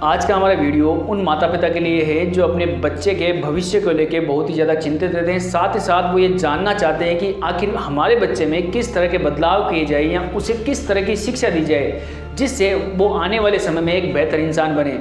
आज का हमारा वीडियो उन माता पिता के लिए है जो अपने बच्चे के भविष्य को लेकर बहुत ही ज़्यादा चिंतित रहते हैं। साथ ही साथ वो ये जानना चाहते हैं कि आखिर हमारे बच्चे में किस तरह के बदलाव किए जाए या उसे किस तरह की शिक्षा दी जाए जिससे वो आने वाले समय में एक बेहतर इंसान बने।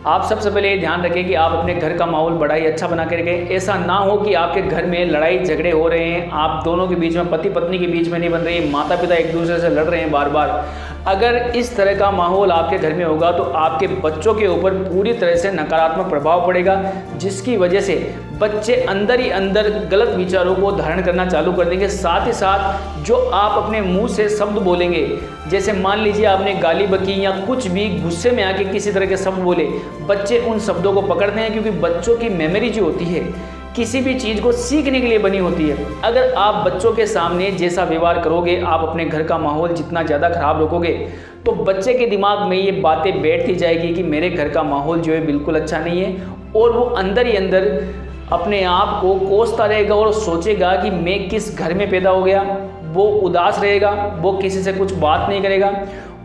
आप सबसे पहले ये ध्यान रखें कि आप अपने घर का माहौल बड़ा ही अच्छा बना के रखें। ऐसा ना हो कि आपके घर में लड़ाई झगड़े हो रहे हैं, आप दोनों के बीच में, पति पत्नी के बीच में नहीं बन रही, माता पिता एक दूसरे से लड़ रहे हैं बार बार। अगर इस तरह का माहौल आपके घर में होगा तो आपके बच्चों के ऊपर पूरी तरह से नकारात्मक प्रभाव पड़ेगा, जिसकी वजह से बच्चे अंदर ही अंदर गलत विचारों को धारण करना चालू कर देंगे। साथ ही साथ जो आप अपने मुंह से शब्द बोलेंगे, जैसे मान लीजिए आपने गाली बकी या कुछ भी गुस्से में आके किसी तरह के शब्द बोले, बच्चे उन शब्दों को पकड़ते हैं, क्योंकि बच्चों की मेमोरी जो होती है किसी भी चीज़ को सीखने के लिए बनी होती है। अगर आप बच्चों के सामने जैसा व्यवहार करोगे, आप अपने घर का माहौल जितना ज़्यादा ख़राब रखोगे, तो बच्चे के दिमाग में ये बातें बैठती जाएगी कि मेरे घर का माहौल जो है बिल्कुल अच्छा नहीं है, और वो अंदर ही अंदर अपने आप को कोसता रहेगा और सोचेगा कि मैं किस घर में पैदा हो गया। वो उदास रहेगा, वो किसी से कुछ बात नहीं करेगा,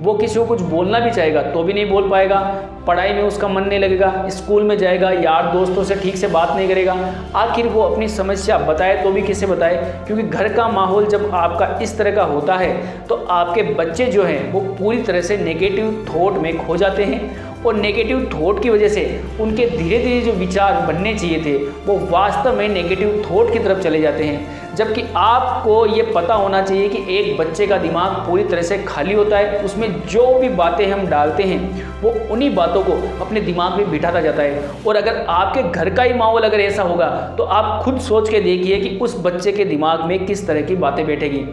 वो किसी को कुछ बोलना भी चाहेगा तो भी नहीं बोल पाएगा, पढ़ाई में उसका मन नहीं लगेगा, स्कूल में जाएगा यार दोस्तों से ठीक से बात नहीं करेगा। आखिर वो अपनी समस्या बताए तो भी किसे बताए, क्योंकि घर का माहौल जब आपका इस तरह का होता है तो आपके बच्चे जो हैं वो पूरी तरह से नेगेटिव थॉट में खो जाते हैं, और नेगेटिव थॉट की वजह से उनके धीरे धीरे जो विचार बनने चाहिए थे वो वास्तव में नेगेटिव थॉट की तरफ चले जाते हैं। जबकि आपको ये पता होना चाहिए कि एक बच्चे का दिमाग पूरी तरह से खाली होता है, उसमें जो भी बातें हम डालते हैं वो उन्हीं बातों को अपने दिमाग में बिठाता जाता है। और अगर आपके घर का ही माहौल अगर ऐसा होगा तो आप खुद सोच के देखिए कि उस बच्चे के दिमाग में किस तरह की बातें बैठेगी।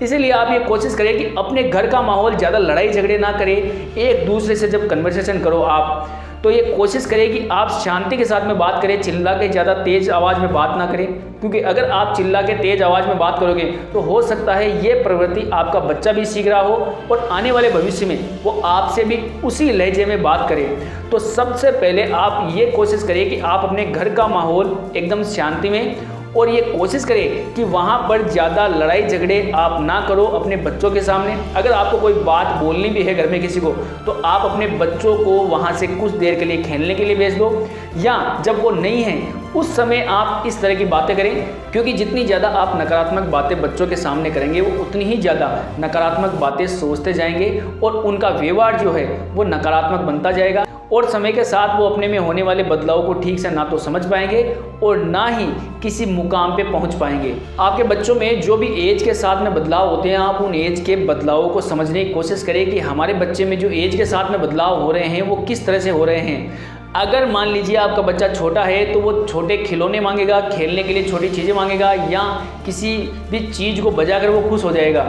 इसीलिए आप ये कोशिश करें कि अपने घर का माहौल ज़्यादा लड़ाई झगड़े ना करें। एक दूसरे से जब कन्वर्सेशन करो आप, तो ये कोशिश करें कि आप शांति के साथ में बात करें, चिल्ला के ज़्यादा तेज़ आवाज़ में बात ना करें, क्योंकि अगर आप चिल्ला के तेज़ आवाज़ में बात करोगे तो हो सकता है ये प्रवृत्ति आपका बच्चा भी सीख रहा हो और आने वाले भविष्य में वो आपसे भी उसी लहजे में बात करे। तो सबसे पहले आप ये कोशिश करें कि आप अपने घर का माहौल एकदम शांति में, और ये कोशिश करें कि वहाँ पर ज़्यादा लड़ाई झगड़े आप ना करो अपने बच्चों के सामने। अगर आपको कोई बात बोलनी भी है घर में किसी को, तो आप अपने बच्चों को वहाँ से कुछ देर के लिए खेलने के लिए भेज दो, या जब वो नहीं है उस समय आप इस तरह की बातें करें, क्योंकि जितनी ज़्यादा आप नकारात्मक बातें बच्चों के सामने करेंगे वो उतनी ही ज़्यादा नकारात्मक बातें सोचते जाएंगे और उनका व्यवहार जो है वो नकारात्मक बनता जाएगा, और समय के साथ वो अपने में होने वाले बदलाव को ठीक से ना तो समझ पाएंगे और ना ही किसी मुकाम पे पहुंच पाएंगे। आपके बच्चों में जो भी एज के साथ में बदलाव होते हैं, आप उन एज के बदलावों को समझने की कोशिश करें कि हमारे बच्चे में जो एज के साथ में बदलाव हो रहे हैं वो किस तरह से हो रहे हैं। अगर मान लीजिए आपका बच्चा छोटा है तो वो छोटे खिलौने मांगेगा, खेलने के लिए छोटी चीज़ें मांगेगा, या किसी भी चीज़ को बजाकर वो खुश हो जाएगा।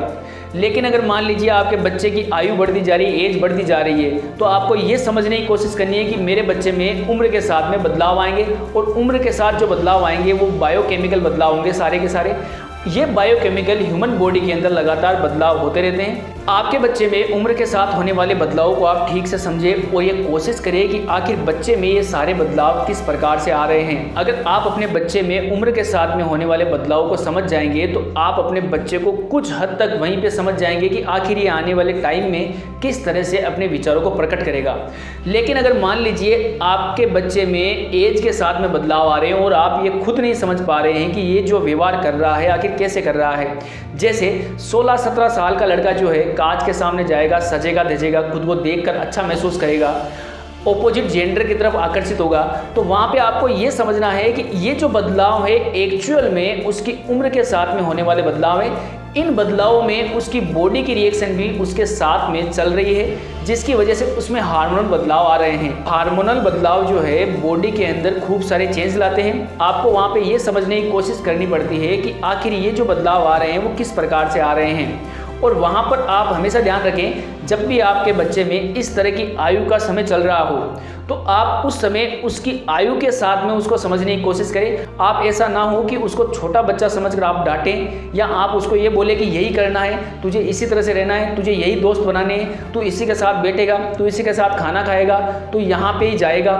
लेकिन अगर मान लीजिए आपके बच्चे की आयु बढ़ती जा रही है, एज बढ़ती जा रही है, तो आपको ये समझने की कोशिश करनी है कि मेरे बच्चे में उम्र के साथ में बदलाव आएंगे, और उम्र के साथ जो बदलाव आएंगे वो बायोकेमिकल बदलाव होंगे सारे के सारे। ये बायोकेमिकल ह्यूमन बॉडी के अंदर लगातार बदलाव होते रहते हैं। आपके बच्चे में उम्र के साथ होने वाले बदलावों को आप ठीक से समझें और ये कोशिश करें कि आखिर बच्चे में ये सारे बदलाव किस प्रकार से आ रहे हैं। अगर आप अपने बच्चे में उम्र के साथ में होने वाले बदलावों को समझ जाएंगे तो आप अपने बच्चे को कुछ हद तक वहीं पे समझ जाएंगे कि आखिर ये आने वाले टाइम में किस तरह से अपने विचारों को प्रकट करेगा। लेकिन अगर मान लीजिए आपके बच्चे में एज के साथ में बदलाव आ रहे हैं और आप ये खुद नहीं समझ पा रहे हैं कि ये जो व्यवहार कर रहा है आखिर कैसे कर रहा है, जैसे 16-17 साल का लड़का जो है कांच के सामने जाएगा, सजेगा धजेगा, खुद को देखकर अच्छा महसूस करेगा, ऑपोजिट जेंडर की तरफ आकर्षित होगा, तो वहाँ पे आपको ये समझना है कि ये जो बदलाव है एक्चुअल में उसकी उम्र के साथ में होने वाले बदलाव है। इन बदलावों में उसकी बॉडी की रिएक्शन भी उसके साथ में चल रही है, जिसकी वजह से उसमें हार्मोनल बदलाव आ रहे हैं। हार्मोनल बदलाव जो है बॉडी के अंदर खूब सारे चेंज लाते हैं। आपको वहाँ पे ये समझने की कोशिश करनी पड़ती है कि आखिर ये जो बदलाव आ रहे हैं वो किस प्रकार से आ रहे हैं। और वहाँ पर आप हमेशा ध्यान रखें, जब भी आपके बच्चे में इस तरह की आयु का समय चल रहा हो तो आप उस समय उसकी आयु के साथ में उसको समझने की कोशिश करें। आप ऐसा ना हो कि उसको छोटा बच्चा समझकर आप डांटें, या आप उसको ये बोले कि यही करना है, तुझे इसी तरह से रहना है, तुझे यही दोस्त बनाने हैं, तू इसी के साथ बैठेगा, तू इसी के साथ खाना खाएगा, तू यहाँ पे ही जाएगा।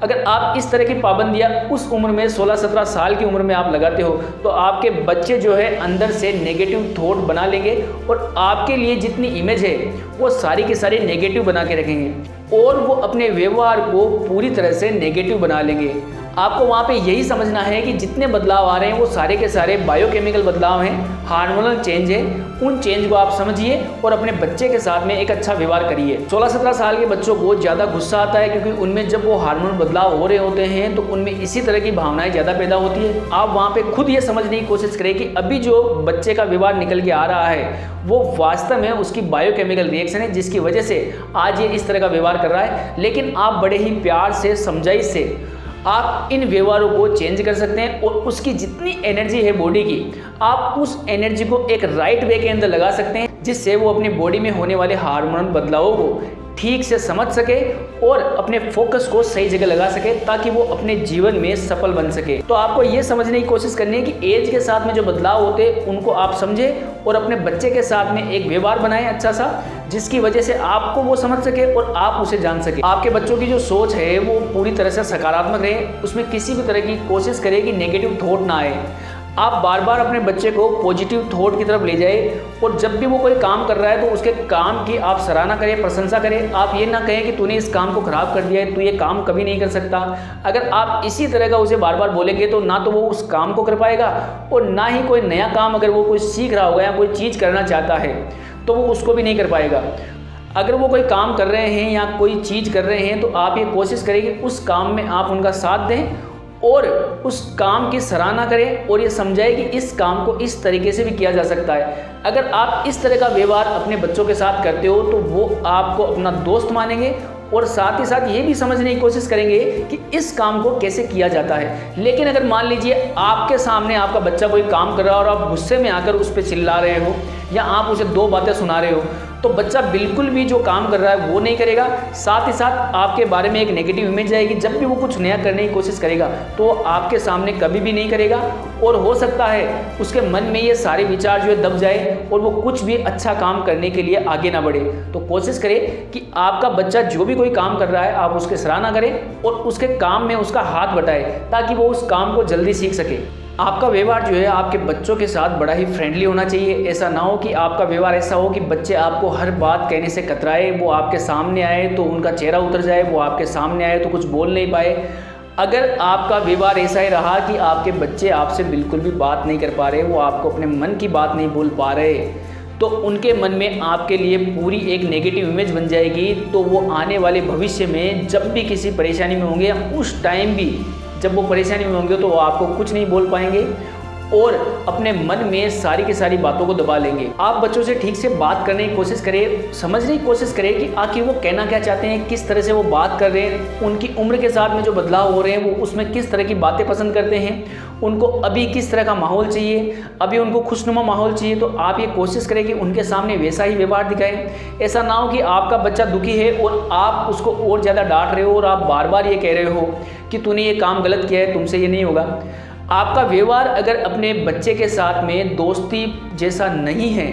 अगर आप इस तरह की पाबंदियाँ उस उम्र में 16-17 साल की उम्र में आप लगाते हो तो आपके बच्चे जो है अंदर से नेगेटिव थॉट बना लेंगे और आपके लिए जितनी इमेज है वो सारी की सारी नेगेटिव बना के रखेंगे। और वो अपने व्यवहार को पूरी तरह से नेगेटिव बना लेंगे। आपको वहाँ पे यही समझना है कि जितने बदलाव आ रहे हैं वो सारे के सारे बायोकेमिकल बदलाव हैं, हार्मोनल चेंज है। उन चेंज को आप समझिए और अपने बच्चे के साथ में एक अच्छा व्यवहार करिए। 16-17 साल के बच्चों को ज़्यादा गुस्सा आता है क्योंकि उनमें जब वो हार्मोनल बदलाव हो रहे होते हैं तो उनमें इसी तरह की भावनाएं ज़्यादा पैदा होती है। आप वहाँ पे खुद ये समझने की कोशिश करें कि अभी जो बच्चे का व्यवहार निकल के आ रहा है वो वास्तव में उसकी बायोकेमिकल रिएक्शन है, जिसकी वजह से आज ये इस तरह का व्यवहार कर रहा है। लेकिन आप बड़े ही प्यार से, समझाई से आप इन व्यवहारों को चेंज कर सकते हैं और उसकी जितनी एनर्जी है बॉडी की, आप उस एनर्जी को एक राइट वे के अंदर लगा सकते हैं, जिससे वो अपनी बॉडी में होने वाले हार्मोनल बदलावों को ठीक से समझ सके और अपने फोकस को सही जगह लगा सके, ताकि वो अपने जीवन में सफल बन सके। तो आपको ये समझने की कोशिश करनी है कि एज के साथ में जो बदलाव होते हैं उनको आप समझें और अपने बच्चे के साथ में एक व्यवहार बनाएं अच्छा सा, जिसकी वजह से आपको वो समझ सके और आप उसे जान सके। आपके बच्चों की जो सोच है वो पूरी तरह से सकारात्मक रहे, उसमें किसी भी तरह की कोशिश करें कि नेगेटिव थॉट ना आए। आप बार बार अपने बच्चे को पॉजिटिव थॉट की तरफ ले जाए और जब भी वो कोई काम कर रहा है तो उसके काम की आप सराहना करें, प्रशंसा करें। आप ये ना कहें कि तूने इस काम को खराब कर दिया है, तू ये काम कभी नहीं कर सकता। अगर आप इसी तरह का उसे बार बार बोलेंगे तो ना तो वो उस काम को कर पाएगा और ना ही कोई नया काम अगर वो कोई सीख रहा होगा या कोई चीज़ करना चाहता है तो वो उसको भी नहीं कर पाएगा। अगर वो कोई काम कर रहे हैं या कोई चीज़ कर रहे हैं तो आप ये कोशिश करें कि उस काम में आप उनका साथ दें और उस काम की सराहना करें और ये समझाएं कि इस काम को इस तरीके से भी किया जा सकता है। अगर आप इस तरह का व्यवहार अपने बच्चों के साथ करते हो तो वो आपको अपना दोस्त मानेंगे और साथ ही साथ ये भी समझने की कोशिश करेंगे कि इस काम को कैसे किया जाता है। लेकिन अगर मान लीजिए आपके सामने आपका बच्चा कोई काम कर रहा है और आप गुस्से में आकर उस पर चिल्ला रहे हो या आप उसे दो बातें सुना रहे हो तो बच्चा बिल्कुल भी जो काम कर रहा है वो नहीं करेगा। साथ ही साथ आपके बारे में एक नेगेटिव इमेज आएगी। जब भी वो कुछ नया करने की कोशिश करेगा तो आपके सामने कभी भी नहीं करेगा और हो सकता है उसके मन में ये सारे विचार जो है दब जाए और वो कुछ भी अच्छा काम करने के लिए आगे ना बढ़े। तो कोशिश करें कि आपका बच्चा जो भी कोई काम कर रहा है आप उसकी सराहना करें और उसके काम में उसका हाथ बटाएं ताकि वो उस काम को जल्दी सीख सके। आपका व्यवहार जो है आपके बच्चों के साथ बड़ा ही फ्रेंडली होना चाहिए। ऐसा ना हो कि आपका व्यवहार ऐसा हो कि बच्चे आपको हर बात कहने से कतराए, वो आपके सामने आए तो उनका चेहरा उतर जाए, वो आपके सामने आए तो कुछ बोल नहीं पाए। अगर आपका व्यवहार ऐसा ही रहा कि आपके बच्चे आपसे बिल्कुल भी बात नहीं कर पा रहे, वो आपको अपने मन की बात नहीं बोल पा रहे, तो उनके मन में आपके लिए पूरी एक नेगेटिव इमेज बन जाएगी। तो वो आने वाले भविष्य में जब भी किसी परेशानी में होंगे, उस टाइम भी जब वो परेशानी में होंगे तो वो आपको कुछ नहीं बोल पाएंगे और अपने मन में सारी की सारी बातों को दबा लेंगे। आप बच्चों से ठीक से बात करने की कोशिश करें, समझने की कोशिश करें कि आखिर वो कहना क्या चाहते हैं, किस तरह से वो बात कर रहे हैं, उनकी उम्र के साथ में जो बदलाव हो रहे हैं वो उसमें किस तरह की बातें पसंद करते हैं, उनको अभी किस तरह का माहौल चाहिए, अभी उनको खुशनुमा माहौल चाहिए। तो आप ये कोशिश करें कि उनके सामने वैसा ही व्यवहार दिखाएं। ऐसा ना हो कि आपका बच्चा दुखी है और आप उसको और ज़्यादा डांट रहे हो और आप बार बार ये कह रहे हो कि तूने ये काम गलत किया है, तुमसे ये नहीं होगा। आपका व्यवहार अगर अपने बच्चे के साथ में दोस्ती जैसा नहीं है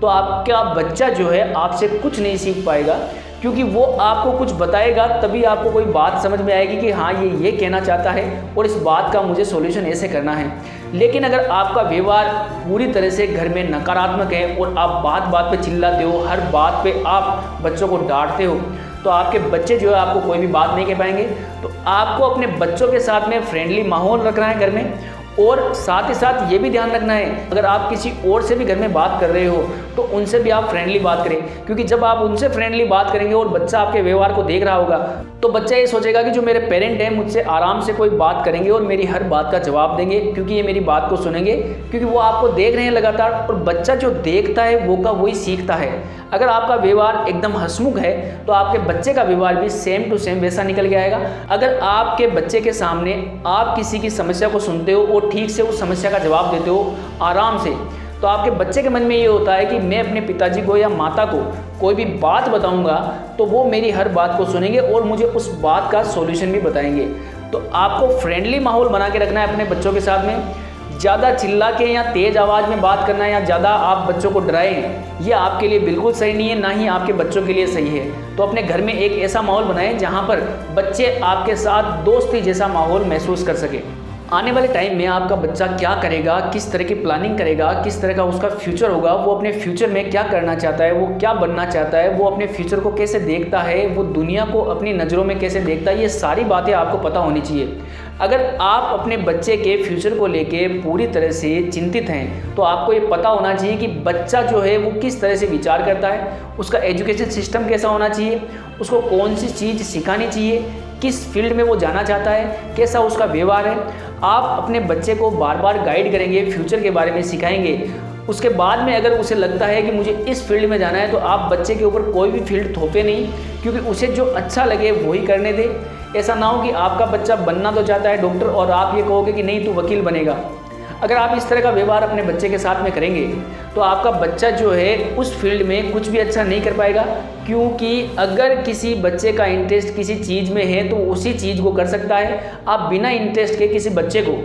तो आपका बच्चा जो है आपसे कुछ नहीं सीख पाएगा, क्योंकि वो आपको कुछ बताएगा तभी आपको कोई बात समझ में आएगी कि हाँ ये कहना चाहता है और इस बात का मुझे सॉल्यूशन ऐसे करना है। लेकिन अगर आपका व्यवहार पूरी तरह से घर में नकारात्मक है और आप बात बात पे चिल्लाते हो, हर बात पे आप बच्चों को डांटते हो, तो आपके बच्चे जो है आपको कोई भी बात नहीं कह पाएंगे। तो आपको अपने बच्चों के साथ में फ्रेंडली माहौल रखना है घर में और साथ ही साथ ये भी ध्यान रखना है अगर आप किसी और से भी घर में बात कर रहे हो तो उनसे भी आप फ्रेंडली बात करें, क्योंकि जब आप उनसे फ्रेंडली बात करेंगे और बच्चा आपके व्यवहार को देख रहा होगा तो बच्चा ये सोचेगा कि जो मेरे पेरेंट हैं मुझसे आराम से कोई बात करेंगे और मेरी हर बात का जवाब देंगे, क्योंकि ये मेरी बात को सुनेंगे, क्योंकि वो आपको देख रहे हैं लगातार। और बच्चा जो देखता है वो का वही सीखता है। अगर आपका व्यवहार एकदम हंसमुख है तो आपके बच्चे का व्यवहार भी सेम टू सेम वैसा निकल के आएगा। अगर आपके बच्चे के सामने आप किसी की समस्या को सुनते हो और ठीक से उस समस्या का जवाब देते हो आराम से, तो आपके बच्चे के मन में ये होता है कि मैं अपने पिताजी को या माता को कोई भी बात बताऊंगा तो वो मेरी हर बात को सुनेंगे और मुझे उस बात का सॉल्यूशन भी बताएंगे। तो आपको फ्रेंडली माहौल बना के रखना है अपने बच्चों के साथ में। ज़्यादा चिल्ला के या तेज़ आवाज़ में बात करना या ज़्यादा आप बच्चों को डराएं, ये आपके लिए बिल्कुल सही नहीं है, ना ही आपके बच्चों के लिए सही है। तो अपने घर में एक ऐसा माहौल बनाएं जहाँ पर बच्चे आपके साथ दोस्ती जैसा माहौल महसूस कर सके। आने वाले टाइम में आपका बच्चा क्या करेगा, किस तरह की प्लानिंग करेगा, किस तरह का उसका फ्यूचर होगा, वो अपने फ्यूचर में क्या करना चाहता है, वो क्या बनना चाहता है, वो अपने फ्यूचर को कैसे देखता है, वो दुनिया को अपनी नज़रों में कैसे देखता है, ये सारी बातें आपको पता होनी चाहिए। अगर आप अपने बच्चे के फ्यूचर को लेके पूरी तरह से चिंतित हैं तो आपको ये पता होना चाहिए कि बच्चा जो है वो किस तरह से विचार करता है, उसका एजुकेशन सिस्टम कैसा होना चाहिए, उसको कौन सी चीज़ सिखानी चाहिए, किस फील्ड में वो जाना चाहता है, कैसा उसका व्यवहार है। आप अपने बच्चे को बार बार गाइड करेंगे, फ्यूचर के बारे में सिखाएंगे। उसके बाद में अगर उसे लगता है कि मुझे इस फील्ड में जाना है तो आप बच्चे के ऊपर कोई भी फील्ड थोपे नहीं, क्योंकि उसे जो अच्छा लगे वही करने दे। ऐसा ना हो कि आपका बच्चा बनना तो चाहता है डॉक्टर और आप ये कहोगे कि नहीं तू वकील बनेगा। अगर आप इस तरह का व्यवहार अपने बच्चे के साथ में करेंगे तो आपका बच्चा जो है उस फील्ड में कुछ भी अच्छा नहीं कर पाएगा, क्योंकि अगर किसी बच्चे का इंटरेस्ट किसी चीज़ में है तो उसी चीज़ को कर सकता है। आप बिना इंटरेस्ट के किसी बच्चे को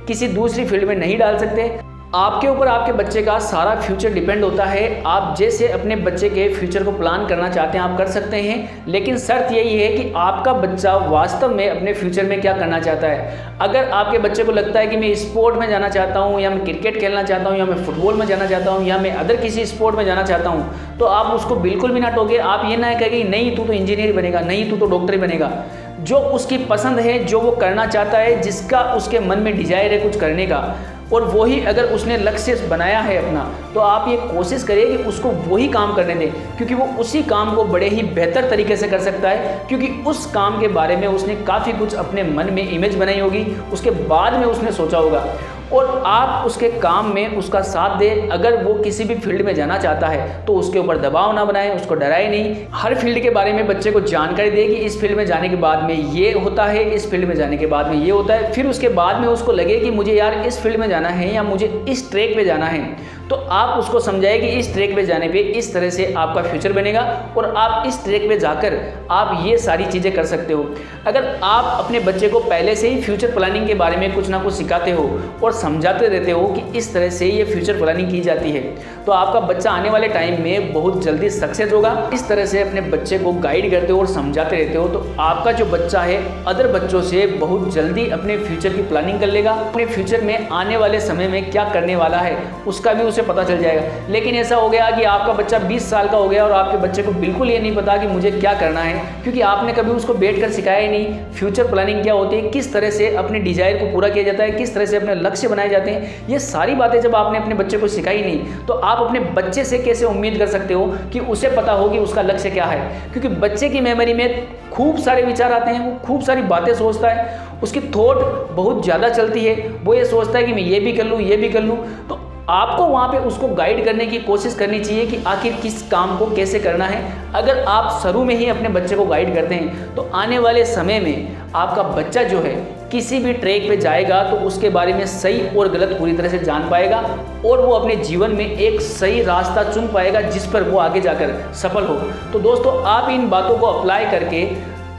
किसी दूसरी फील्ड में नहीं डाल सकते। आपके ऊपर आपके बच्चे का सारा फ्यूचर डिपेंड होता है। आप जैसे अपने बच्चे के फ्यूचर को प्लान करना चाहते हैं आप कर सकते हैं, लेकिन शर्त यही है कि आपका बच्चा वास्तव में अपने फ्यूचर में क्या करना चाहता है। अगर आपके बच्चे को लगता है कि मैं स्पोर्ट में जाना चाहता हूं, या मैं क्रिकेट खेलना चाहता हूं, या मैं फुटबॉल में जाना चाहता हूं, या मैं अदर किसी स्पोर्ट में जाना चाहता हूं, तो आप उसको बिल्कुल भी ना टोके। आप ये ना कहेंगे नहीं तू तो इंजीनियर बनेगा, नहीं तू तो डॉक्टर ही बनेगा। जो उसकी पसंद है, जो वो करना चाहता है, जिसका उसके मन में डिजायर है कुछ करने का, और वही अगर उसने लक्ष्य बनाया है अपना, तो आप ये कोशिश करिए कि उसको वही काम करने दें, क्योंकि वो उसी काम को बड़े ही बेहतर तरीके से कर सकता है, क्योंकि उस काम के बारे में उसने काफ़ी कुछ अपने मन में इमेज बनाई होगी, उसके बाद में उसने सोचा होगा, और आप उसके काम में उसका साथ दें। अगर वो किसी भी फील्ड में जाना चाहता है तो उसके ऊपर दबाव ना बनाएं, उसको डराए नहीं। हर फील्ड के बारे में बच्चे को जानकारी दें कि इस फील्ड में जाने के बाद में ये होता है, इस फील्ड में जाने के बाद में ये होता है। फिर उसके बाद में उसको लगे कि मुझे यार इस फील्ड में जाना है या मुझे इस ट्रैक पे जाना है, तो आप उसको समझाएं कि इस ट्रैक पे जाने पे इस तरह से आपका फ्यूचर बनेगा और आप इस ट्रैक पे जाकर आप ये सारी चीज़ें कर सकते हो। अगर आप अपने बच्चे को पहले से ही फ्यूचर प्लानिंग के बारे में कुछ ना कुछ सिखाते हो और समझाते रहते हो कि इस तरह से ये फ्यूचर प्लानिंग की जाती है, तो आपका बच्चा आने वाले टाइम में बहुत जल्दी सक्सेस होगा। इस तरह से अपने बच्चे को गाइड करते हो और समझाते रहते हो तो आपका जो बच्चा है अदर बच्चों से बहुत जल्दी अपने फ्यूचर की प्लानिंग कर लेगा। अपने फ्यूचर में आने वाले समय में क्या करने वाला है उसका भी उसे पता चल जाएगा। लेकिन ऐसा हो गया कि आपका बच्चा 20 साल का हो गया और आपके बच्चे को बिल्कुल ये नहीं पता कि मुझे क्या करना है, क्योंकि आपने कभी उसको बैठकर सिखाया ही नहीं फ्यूचर प्लानिंग क्या होती है, किस तरह से अपने डिजायर को पूरा किया जाता है, किस तरह से अपने लक्ष्य बनाए जाते हैं। ये सारी बातें जब आपने अपने बच्चे को सिखाई नहीं तो आप अपने बच्चे से कैसे उम्मीद कर सकते हो कि उसे पता हो कि उसका लक्ष्य क्या है। क्योंकि बच्चे की मेमोरी में खूब सारे विचार आते हैं, वो खूब सारी बातें सोचता है, उसकी थॉट बहुत ज़्यादा चलती है, वो ये सोचता है कि मैं ये भी कर लूँ, ये भी कर लूँ। तो आपको वहाँ पे उसको गाइड करने की कोशिश करनी चाहिए कि आखिर किस काम को कैसे करना है। अगर आप शुरू में ही अपने बच्चे को गाइड करते हैं तो आने वाले समय में आपका बच्चा जो है किसी भी ट्रैक पे जाएगा तो उसके बारे में सही और गलत पूरी तरह से जान पाएगा और वो अपने जीवन में एक सही रास्ता चुन पाएगा जिस पर वो आगे जाकर सफल हो। तो दोस्तों, आप इन बातों को अप्लाई करके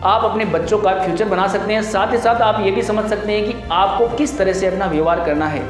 आप अपने बच्चों का फ्यूचर बना सकते हैं। साथ ही साथ आप ये भी समझ सकते हैं कि आपको किस तरह से अपना व्यवहार करना है।